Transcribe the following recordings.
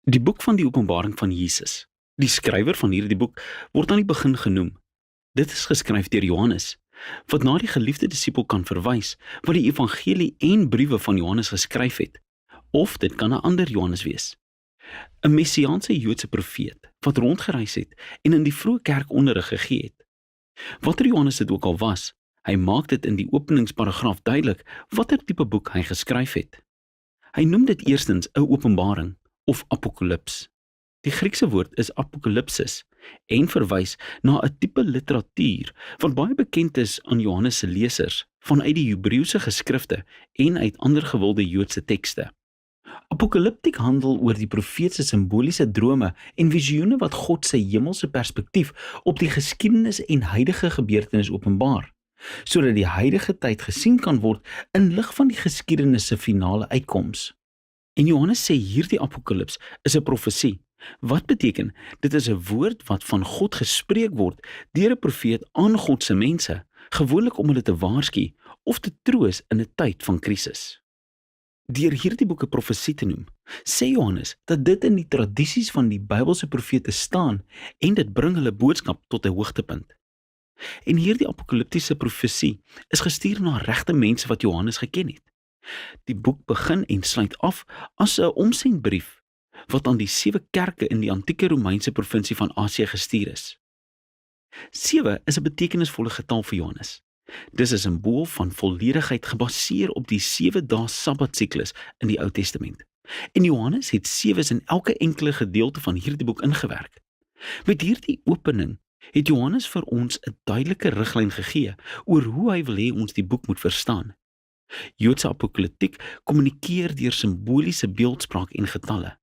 Die boek van die Openbaring van Jesus. Die skrywer van hierdie boek word aan die begin genoem. Dit is geskryf deur Johannes, wat na die geliefde disipel kan verwys, wat die evangelie en briewe van Johannes geskryf het. Of dit kan 'n ander Johannes wees. 'n Messiaanse Joodse profeet wat rondgereis het en in die vroeë kerk onderrig gegee het. Watter Johannes dit ook al was, hy maak dit in die openingsparagraaf duidelik watter tipe boek hy geskryf het. Hy noem dit eerstens 'n openbaring of apokalips. Die Griekse woord is apokalypsis en verwys na 'n tipe literatuur wat baie bekend is aan Johannes se lesers vanuit die Hebreëse geskrifte en uit ander gewilde Joodse tekste. Apokaliptiek handel oor die profeet se simboliese drome en visioene wat God se hemelse perspektief op die geskiedenis en huidige gebeurtenis openbaar, sodat die huidige tyd gesien kan word in lig van die geskiedenis se finale uitkoms. En Johannes sê hierdie apokalips is 'n profesie, wat beteken dit is 'n woord wat van God gespreek word deur 'n profeet aan God se mense, gewoonlik om hulle te waarsku of te troos in 'n tyd van krisis. Deur hierdie boeke profesie te noem, sê Johannes dat dit in die tradisies van die Bybelse profete staan en dit bring hulle boodskap tot 'n hoogtepunt. En hierdie apokaliptiese profesie is gestuur na regte mense wat Johannes geken het. Die boek begin en sluit af as 'n omsendbrief wat aan die 7 kerke in die antieke Romeinse provinsie van Asië gestuur is. 7 is 'n betekenisvolle getal vir Johannes. Dis 'n simbool van volledigheid gebaseer op die 7 dae Sabbatsiklus in die Ou Testament. En Johannes het 7's in elke enkele gedeelte van hierdie boek ingewerk. Met hierdie opening het Johannes vir ons 'n duidelike riglyn gegee oor hoe hy wil hê ons die boek moet verstaan. Joodse apokaliptiek kommunikeer deur simboliese beeldspraak en getalle.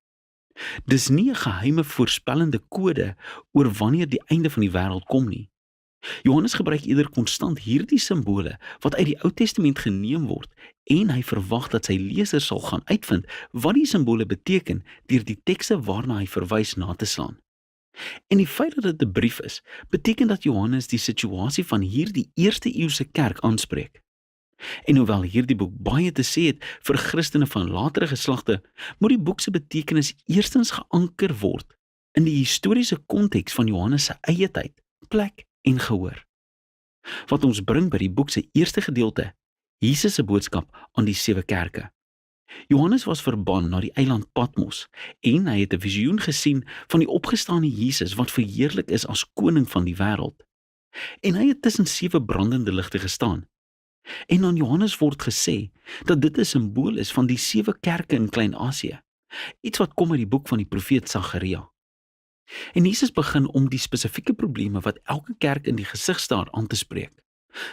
Dis nie 'n geheime voorspellende kode oor wanneer die einde van die wêreld kom nie. Johannes gebruik eerder konstant hierdie simbole wat uit die Ou Testament geneem word en hy verwag dat sy lesers sal gaan uitvind wat die simbole beteken deur die tekste waarna hy verwys na te slaan. En die feit dat dit 'n brief is, beteken dat Johannes die situasie van hierdie eerste eeuse kerk aanspreek. En hoewel hierdie boek baie te sê het vir Christene van latere geslagte, moet die boek se betekenis eerstens geanker word in die historiese konteks van Johannes se eie tyd, plek en gehoor. Wat ons bring by die boek se eerste gedeelte, Jesus se boodskap aan die 7 kerke. Johannes was verban na die eiland Patmos en hy het 'n visioen gesien van die opgestane Jesus wat verheerlik is as koning van die wêreld. En hy het tussen 7 brandende ligte gestaan. En aan Johannes word gesê dat dit 'n simbool is van die 7 kerke in Klein-Asië, iets wat kom uit die boek van die profeet Sagaria. En Jesus begin om die spesifieke probleme wat elke kerk in die gesig staar aan te spreek.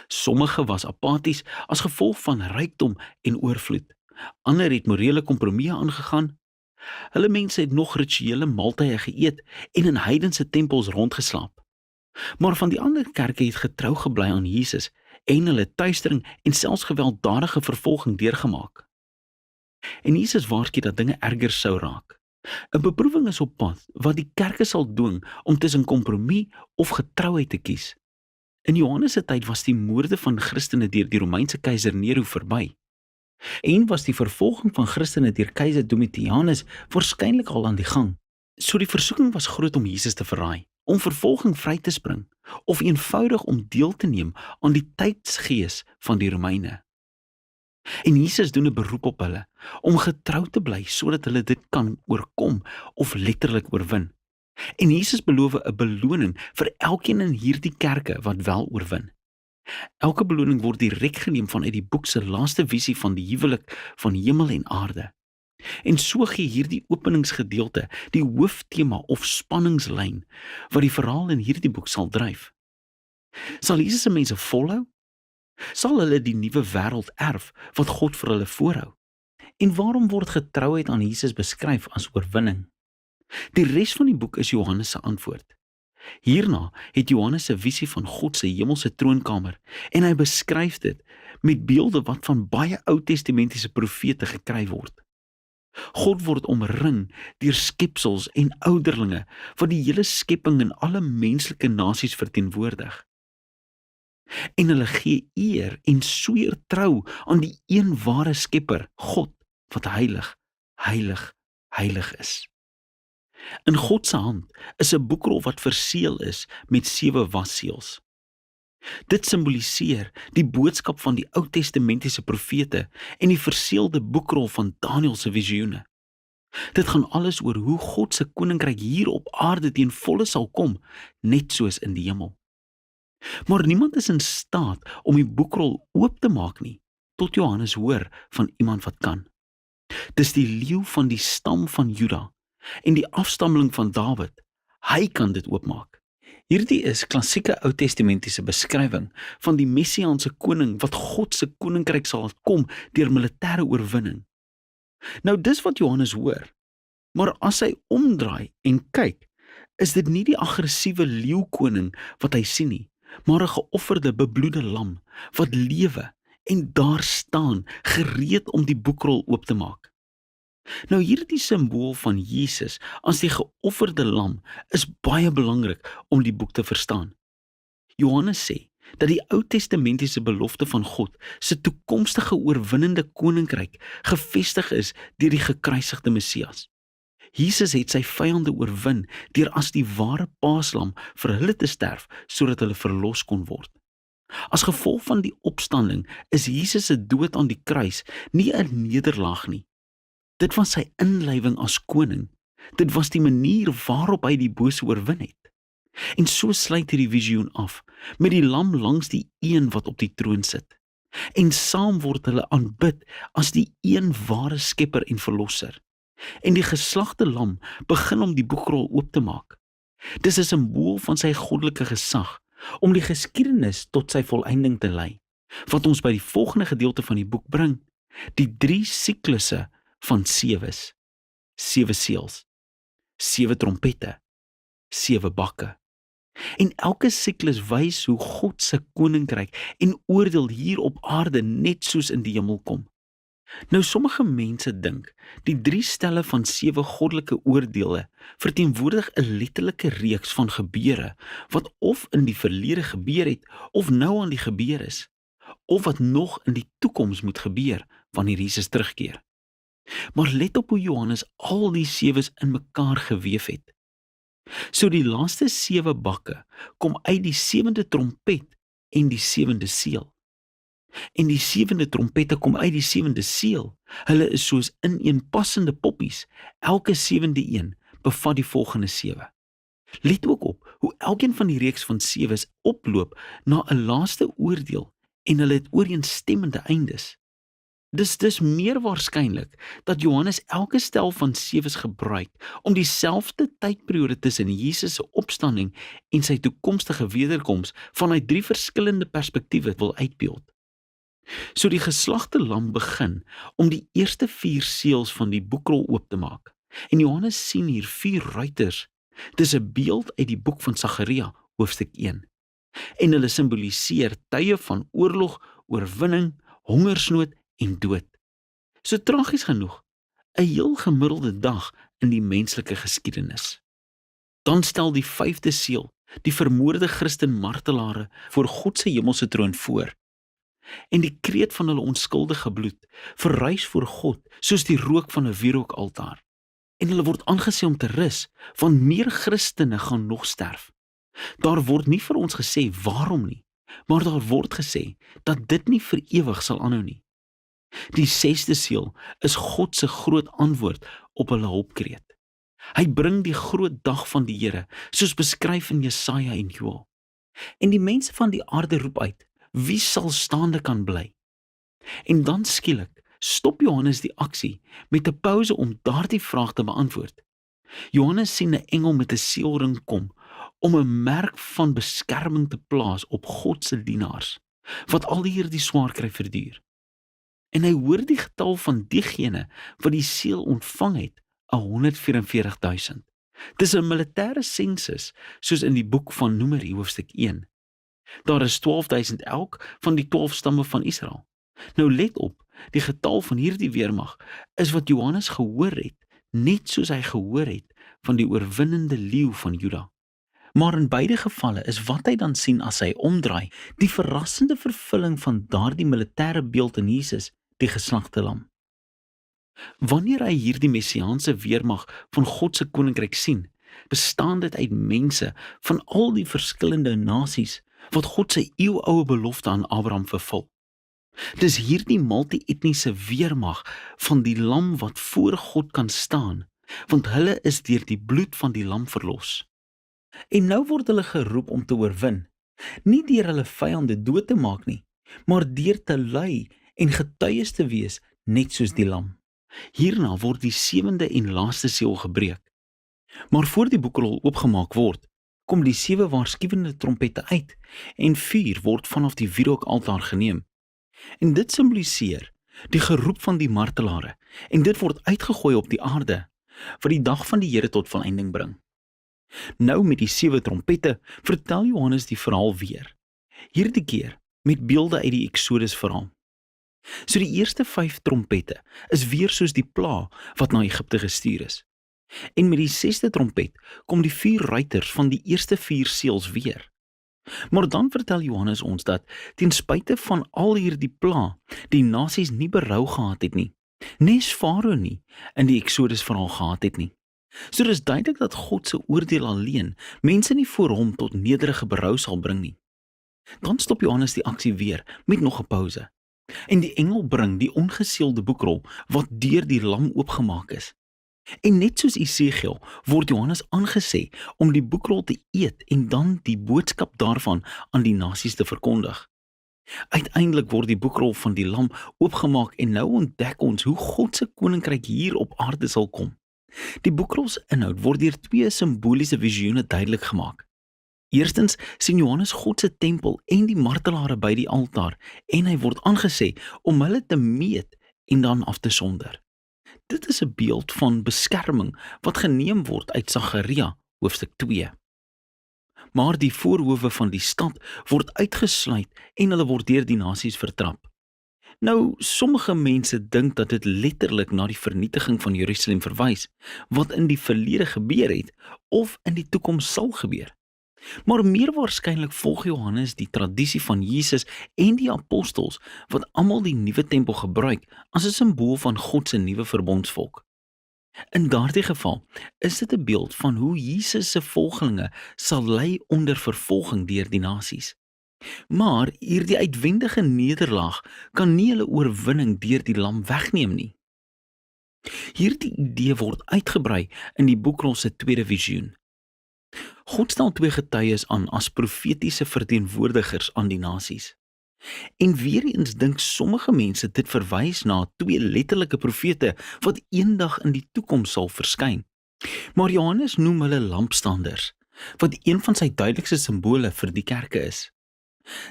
Sommige was apaties as gevolg van rykdom en oorvloed. Ander het morele kompromieë aangegaan. Hulle mense het nog rituele maaltye geëet en in heidense tempels rondgeslaap. Maar van die ander kerke het getrou gebly aan Jesus en hulle tuistering en selfs gewelddadige vervolging deurgemaak. En Jesus waarsku dat dinge erger sou raak. 'n Beproewing is op pad wat die kerke sal dwing om tussen kompromie of getrouheid te kies. In Johannes se tyd was die moorde van Christene deur die Romeinse keiser Nero verby. En was die vervolging van Christene deur keiser Domitianus waarskynlik al aan die gang. So die versoeking was groot om Jesus te verraai, om vervolging vry te spring of eenvoudig om deel te neem aan die tydsgees van die Romeine. En Jesus doen 'n beroep op hulle om getrou te bly sodat hulle dit kan oorkom of letterlik oorwin. En Jesus beloof 'n beloning vir elkeen in hierdie kerke wat wel oorwin. Elke beloning word direk geneem vanuit die boek se laaste visie van die huwelik van hemel en aarde. En so gee hierdie openingsgedeelte die hooftema of spanningslyn wat die verhaal in hierdie boek sal dryf. Sal Jesus se mense volhou? Sal hulle die nuwe wêreld erf wat God vir hulle voorhou? En waarom word getrouheid aan Jesus beskryf as oorwinning? Die res van die boek is Johannes se antwoord. Hierna het Johannes 'n visie van God se hemelse troonkamer en hy beskryf dit met beelde wat van baie Ou Testamentiese profete gekry word. God word omring deur skepsels en ouderlinge wat die hele skepping en alle menslike nasies verteenwoordig. En hulle gee eer en sweer trou aan die een ware Skepper, God, wat heilig, heilig, heilig is. In God se hand is 'n boekrol wat verseël is met 7 wasseels. Dit simboliseer die boodskap van die Ou Testamentiese profete en die verseelde boekrol van Daniël se visioene. Dit gaan alles oor hoe God se koninkryk hier op aarde ten volle sal kom, net soos in die hemel. Maar niemand is in staat om die boekrol oop te maak nie, tot Johannes hoor van iemand wat kan. Dis die leeu van die stam van Juda en die afstammeling van Dawid. Hy kan dit oopmaak. Hierdie is klassieke Ou Testamentiese beskrywing van die messiaanse koning wat God se koninkryk sal laat kom deur militêre oorwinning. Nou dis wat Johannes hoor, maar as hy omdraai en kyk, is dit nie die aggressiewe leeukoning wat hy sien nie, maar 'n geofferde bebloede lam wat lewe en daar staan, gereed om die boekrol oop te maak. Nou hierdie simbool van Jesus as die geofferde lam is baie belangrik om die boek te verstaan. Johannes sê dat die Ou Testamentiese belofte van God se toekomstige oorwinnende koninkryk gevestig is deur die gekruisigde Messias. Jesus het sy vyande oorwin deur as die ware paaslam vir hulle te sterf sodat hulle verlos kon word. As gevolg van die opstanding is Jesus se dood aan die kruis nie 'n nederlaag nie. Dit was sy inlywing as koning. Dit was die manier waarop hy die bose oorwin het. En so sluit hierdie visioen af met die lam langs die een wat op die troon sit. En saam word hulle aanbid as die een ware skepper en verlosser. En die geslagte lam begin om die boekrol oop te maak. Dis 'n simbool van sy goddelike gesag om die geskiedenis tot sy volëinding te lei, wat ons by die volgende gedeelte van die boek bring, die 3 siklusse van 7's, 7 seels, 7 trompette, 7 bakke. En elke siklus wys hoe God se koninkryk en oordeel hier op aarde net soos in die hemel kom. Nou sommige mense dink die 3 stelle van 7 goddelike oordeele verteenwoordig 'n letterlike reeks van gebeure wat of in die verlede gebeur het of nou aan die gebeur is, of wat nog in die toekoms moet gebeur wanneer Jesus terugkeer. Maar let op hoe Johannes al die 7's in mekaar geweef het. So die laaste 7 bakke kom uit die 7de trompet en die 7de seël. En die 7de trompette kom uit die 7de seël. Hulle is soos ineenpassende poppies. Elke 7de een bevat die volgende 7. Let ook op hoe elkeen van die reeks van 7's oploop na 'n laaste oordeel en hulle het ooreenstemmende eindes. Dis meer waarskynlik dat Johannes elke stel van 7's gebruik om dieselfde tydperiode tussen Jesus se opstanding en sy toekomstige wederkoms vanuit 3 verskillende perspektiewe wil uitbeeld. So die geslagte lam begin om die eerste 4 seels van die boekrol oop te maak. En Johannes sien hier 4 ruiters. Dis 'n beeld uit die boek van Sagaria, hoofstuk 1. En hulle simboliseer tye van oorlog, oorwinning, hongersnood en dood. So tragies genoeg, 'n heel gemiddelde dag in die menslike geskiedenis. Dan stel die 5de seël die vermoorde Christen martelare voor God se hemelse troon voor. En die kreet van hulle onskuldige bloed verrys voor God soos die rook van 'n wierookaltaar. En hulle word aangesê om te rus, want meer Christene gaan nog sterf. Daar word nie vir ons gesê waarom nie, maar daar word gesê dat dit nie vir ewig sal aanhou nie. Die 6de seël is God se groot antwoord op hulle hulpkreet. Hy bring die groot dag van die Here, soos beskryf in Jesaja en Joël. En die mense van die aarde roep uit: wie sal staande kan bly? En dan skielik stop Johannes die aksie met 'n pouse om daardie vraag te beantwoord. Johannes sien 'n engel met 'n seelring kom om 'n merk van beskerming te plaas op God se dienaars, wat al hierdie swaar kry verduur. En hy hoor die getal van diegene wat die seël ontvang het, 144,000. Dis 'n militêre sensus, soos in die boek van Numeri hoofstuk 1. Daar is 12,000 elk van die 12 stamme van Israel. Nou let op, die getal van hierdie weermag is wat Johannes gehoor het, net soos hy gehoor het van die oorwinnende leeu van Juda. Maar in beide gevalle is wat hy dan sien as hy omdraai, die verrassende vervulling van daardie militêre beeld in Jesus, die geslagte lam. Wanneer hy hierdie messiaanse weermag van God se koninkryk sien, bestaan dit uit mense van al die verskillende nasies wat God se eeuoue belofte aan Abraham vervul. Dis hierdie multi-etniese weermag van die lam wat voor God kan staan, want hulle is deur die bloed van die lam verlos. En nou word hulle geroep om te oorwin, nie deur hulle vyande dood te maak nie, maar deur te ly en getuies te wees net soos die lam. Hierna word die 7de en laaste seël gebreek. Maar voor die boekrol oopgemaak word, kom die 7 waarskuwende trompette uit en vuur word vanaf die wierookaltaar geneem. En dit simboliseer die geroep van die martelare en dit word uitgegooi op die aarde, wat die dag van die Here tot volëinding bring. Nou met die 7 trompette vertel Johannes die verhaal weer, hierdie keer met beelde uit die Exodus verhaal. So die eerste 5 trompette is weer soos die pla wat na Egipte gestuur is. En met die 6de trompet kom die 4 ruiters van die eerste 4 seëls weer. Maar dan vertel Johannes ons dat ten spyte van al hierdie pla, die nasies nie berou gehad het nie, nes Farao nie in die Exodus verhaal gehad het nie. So dis duidelik dat God se oordeel alleen mense nie voor hom tot nederige berou sal bring nie. Dan stop Johannes die aksie weer met nog 'n pouse. En die engel bring die ongeseelde boekrol wat deur die lam oopgemaak is. En net soos Esegiel word Johannes aangesê om die boekrol te eet en dan die boodskap daarvan aan die nasies te verkondig. Uiteindelik word die boekrol van die lam oopgemaak en nou ontdek ons hoe God se koninkryk hier op aarde sal kom. Die boekrol se inhoud word deur 2 simboliese visioene duidelik gemaak. Eerstens sien Johannes God se tempel en die martelare by die altaar en hy word aangesê om hulle te meet en dan af te sonder. Dit is 'n beeld van beskerming wat geneem word uit Sagaria hoofstuk 2. Maar die voorhoewe van die stad word uitgesluit en hulle word deur die nasies vertrap. Nou, sommige mense dink dat dit letterlik na die vernietiging van Jerusalem verwys, wat in die verlede gebeur het of in die toekoms sal gebeur. Maar meer waarskynlik volg Johannes die tradisie van Jesus en die apostels wat almal die nuwe tempel gebruik as 'n simbool van God se nuwe verbondsvolk. In daardie geval is dit 'n beeld van hoe Jesus se volgelinge sal ly onder vervolging deur die nasies. Maar hierdie uitwendige nederlaag kan nie hulle oorwinning deur die lam wegneem nie. Hierdie idee word uitgebrei in die boekrol se tweede visioen. God stel 2 getuies aan as profetiese verteenwoordigers aan die nasies. En weer eens dink sommige mense dit verwys na 2 letterlike profete wat eendag in die toekoms sal verskyn. Maar Johannes noem hulle lampstanders, wat een van sy duidelikste simbole vir die kerke is.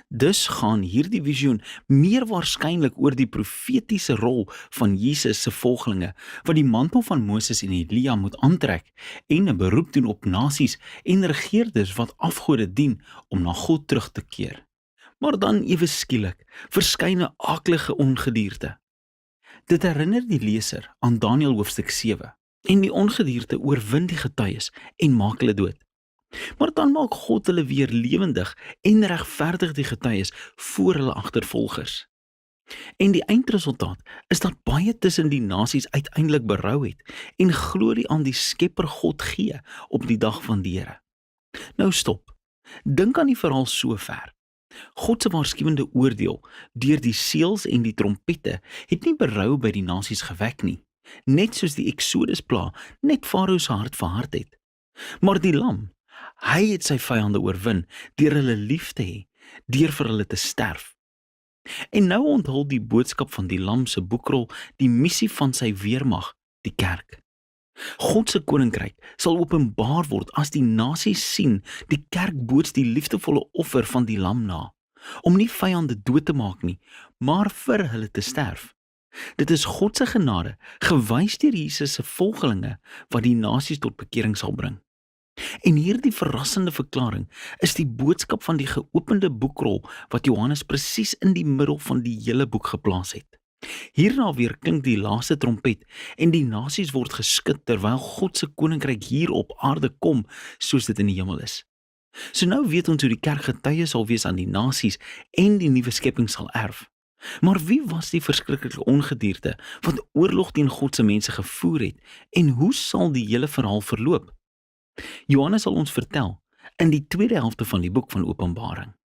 Dus gaan hierdie visioen meer waarskynlik oor die profetiese rol van Jesus se volgelinge, wat die mantel van Moses en Elia moet aantrek en 'n beroep doen op nasies en regerders wat afgode dien om na God terug te keer. Maar dan ewe skielik verskyn 'n aaklige ongedierte. Dit herinner die leser aan Daniël hoofstuk 7 en die ongedierte oorwin die getuies en maak hulle dood. Maar dan maak God hulle weer lewendig en regverdig die getuies voor hulle agtervolgers. En die eindresultaat is dat baie tussen die nasies uiteindelik berou het en glorie aan die Skepper God gee op die dag van die Here. Nou stop. Dink aan die verhaal so ver. God se waarskuwende oordeel deur die seëls en die trompette het nie berou by die nasies gewek nie, net soos die Exodus pla net Farao se hart verhard het. Maar die lam, hy het sy vyande oorwin deur hulle lief te hê, deur vir hulle te sterf. En nou onthul die boodskap van die lam se boekrol die missie van sy weermag, die kerk. God se koninkryk sal openbaar word as die nasies sien die kerk boots die liefdevolle offer van die lam na, om nie vyande dood te maak nie, maar vir hulle te sterf. Dit is God se genade, gewys deur Jesus se volgelinge, wat die nasies tot bekering sal bring. En hierdie verrassende verklaring is die boodskap van die geopende boekrol wat Johannes presies in die middel van die hele boek geplaas het. Hierna weer klink die laaste trompet en die nasies word geskud terwyl God se koninkryk hier op aarde kom soos dit in die hemel is. So nou weet ons hoe die kerk getuie sal wees aan die nasies en die nuwe skepping sal erf. Maar wie was die verskriklike ongedierte wat oorlog teen God se mense gevoer het en hoe sal die hele verhaal verloop? Johannes sal ons vertel in die tweede helfte van die boek van Openbaring.